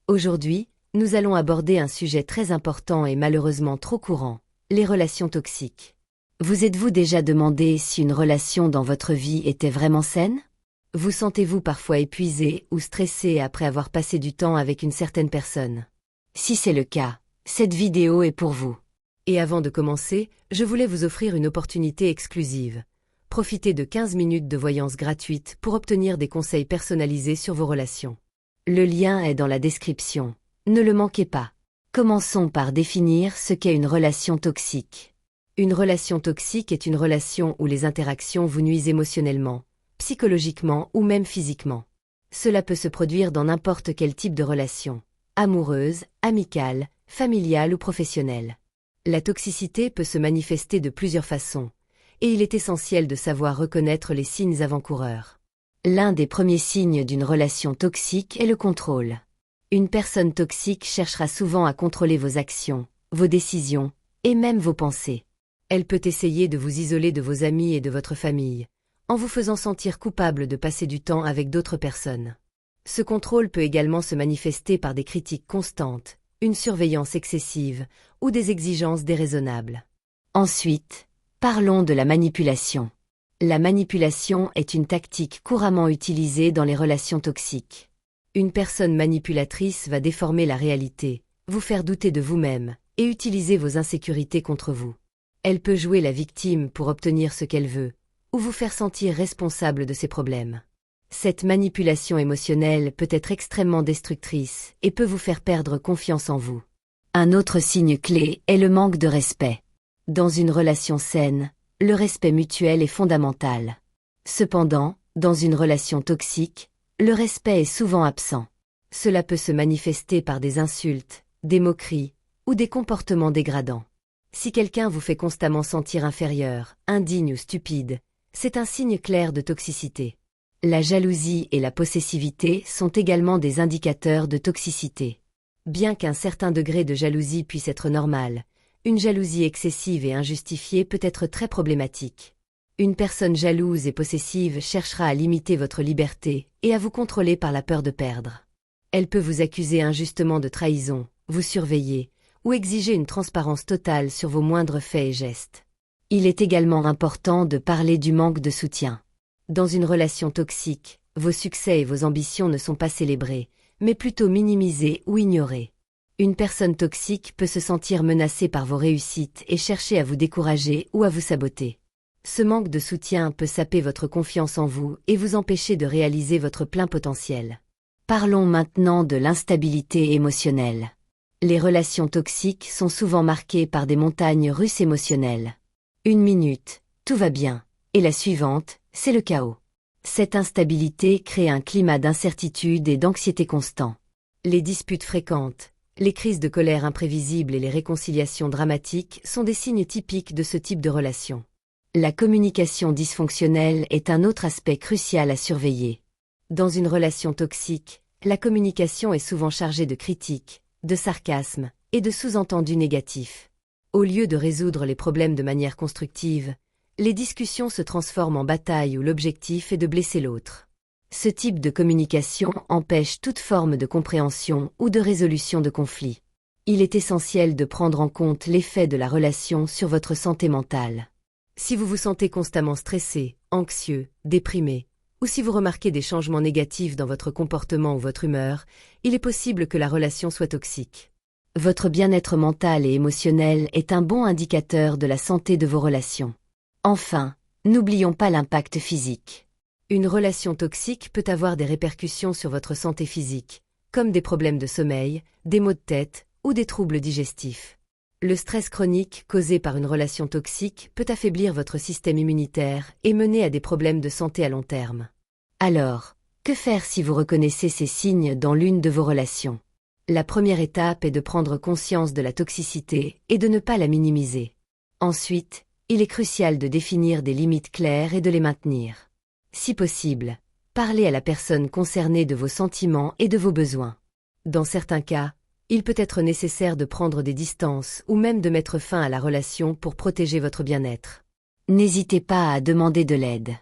Aujourd'hui, nous allons aborder un sujet très important et malheureusement trop courant, les relations toxiques. Vous êtes-vous déjà demandé si une relation dans votre vie était vraiment saine? Vous sentez-vous parfois épuisé ou stressé après avoir passé du temps avec une certaine personne? Si c'est le cas, cette vidéo est pour vous. Et avant de commencer, je voulais vous offrir une opportunité exclusive. Profitez de 15 minutes de voyance gratuite pour obtenir des conseils personnalisés sur vos relations. Le lien est dans la description. Ne le manquez pas. Commençons par définir ce qu'est une relation toxique. Une relation toxique est une relation où les interactions vous nuisent émotionnellement, psychologiquement ou même physiquement. Cela peut se produire dans n'importe quel type de relation, amoureuse, amicale, familiale ou professionnelle. La toxicité peut se manifester de plusieurs façons, et il est essentiel de savoir reconnaître les signes avant-coureurs. L'un des premiers signes d'une relation toxique est le contrôle. Une personne toxique cherchera souvent à contrôler vos actions, vos décisions, et même vos pensées. Elle peut essayer de vous isoler de vos amis et de votre famille, en vous faisant sentir coupable de passer du temps avec d'autres personnes. Ce contrôle peut également se manifester par des critiques constantes, une surveillance excessive ou des exigences déraisonnables. Ensuite, parlons de la manipulation. La manipulation est une tactique couramment utilisée dans les relations toxiques. Une personne manipulatrice va déformer la réalité, vous faire douter de vous-même, et utiliser vos insécurités contre vous. Elle peut jouer la victime pour obtenir ce qu'elle veut, ou vous faire sentir responsable de ses problèmes. Cette manipulation émotionnelle peut être extrêmement destructrice et peut vous faire perdre confiance en vous. Un autre signe clé est le manque de respect. Dans une relation saine, le respect mutuel est fondamental. Cependant, dans une relation toxique, le respect est souvent absent. Cela peut se manifester par des insultes, des moqueries ou des comportements dégradants. Si quelqu'un vous fait constamment sentir inférieur, indigne ou stupide, c'est un signe clair de toxicité. La jalousie et la possessivité sont également des indicateurs de toxicité. Bien qu'un certain degré de jalousie puisse être normal, une jalousie excessive et injustifiée peut être très problématique. Une personne jalouse et possessive cherchera à limiter votre liberté et à vous contrôler par la peur de perdre. Elle peut vous accuser injustement de trahison, vous surveiller, ou exiger une transparence totale sur vos moindres faits et gestes. Il est également important de parler du manque de soutien. Dans une relation toxique, vos succès et vos ambitions ne sont pas célébrés, mais plutôt minimisés ou ignorés. Une personne toxique peut se sentir menacée par vos réussites et chercher à vous décourager ou à vous saboter. Ce manque de soutien peut saper votre confiance en vous et vous empêcher de réaliser votre plein potentiel. Parlons maintenant de l'instabilité émotionnelle. Les relations toxiques sont souvent marquées par des montagnes russes émotionnelles. Une minute, tout va bien, et la suivante, c'est le chaos. Cette instabilité crée un climat d'incertitude et d'anxiété constant. Les disputes fréquentes, les crises de colère imprévisibles et les réconciliations dramatiques sont des signes typiques de ce type de relation. La communication dysfonctionnelle est un autre aspect crucial à surveiller. Dans une relation toxique, la communication est souvent chargée de critiques, de sarcasme et de sous-entendus négatifs. Au lieu de résoudre les problèmes de manière constructive, les discussions se transforment en bataille où l'objectif est de blesser l'autre. Ce type de communication empêche toute forme de compréhension ou de résolution de conflits. Il est essentiel de prendre en compte l'effet de la relation sur votre santé mentale. Si vous vous sentez constamment stressé, anxieux, déprimé, ou si vous remarquez des changements négatifs dans votre comportement ou votre humeur, il est possible que la relation soit toxique. Votre bien-être mental et émotionnel est un bon indicateur de la santé de vos relations. Enfin, n'oublions pas l'impact physique. Une relation toxique peut avoir des répercussions sur votre santé physique, comme des problèmes de sommeil, des maux de tête ou des troubles digestifs. Le stress chronique causé par une relation toxique peut affaiblir votre système immunitaire et mener à des problèmes de santé à long terme. Alors, que faire si vous reconnaissez ces signes dans l'une de vos relations? La première étape est de prendre conscience de la toxicité et de ne pas la minimiser. Ensuite, il est crucial de définir des limites claires et de les maintenir. Si possible, parlez à la personne concernée de vos sentiments et de vos besoins. Dans certains cas, il peut être nécessaire de prendre des distances ou même de mettre fin à la relation pour protéger votre bien-être. N'hésitez pas à demander de l'aide.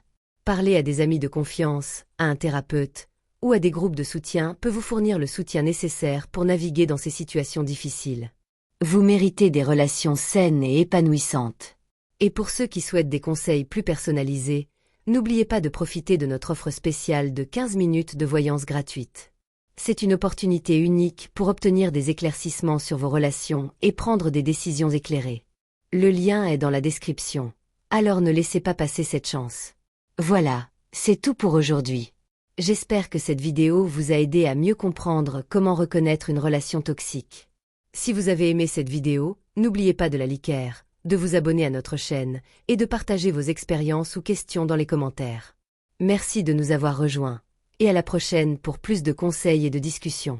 Parlez à des amis de confiance, à un thérapeute, ou à des groupes de soutien peut vous fournir le soutien nécessaire pour naviguer dans ces situations difficiles. Vous méritez des relations saines et épanouissantes. Et pour ceux qui souhaitent des conseils plus personnalisés, n'oubliez pas de profiter de notre offre spéciale de 15 minutes de voyance gratuite. C'est une opportunité unique pour obtenir des éclaircissements sur vos relations et prendre des décisions éclairées. Le lien est dans la description. Alors ne laissez pas passer cette chance. Voilà, c'est tout pour aujourd'hui. J'espère que cette vidéo vous a aidé à mieux comprendre comment reconnaître une relation toxique. Si vous avez aimé cette vidéo, n'oubliez pas de la liker, de vous abonner à notre chaîne et de partager vos expériences ou questions dans les commentaires. Merci de nous avoir rejoints et à la prochaine pour plus de conseils et de discussions.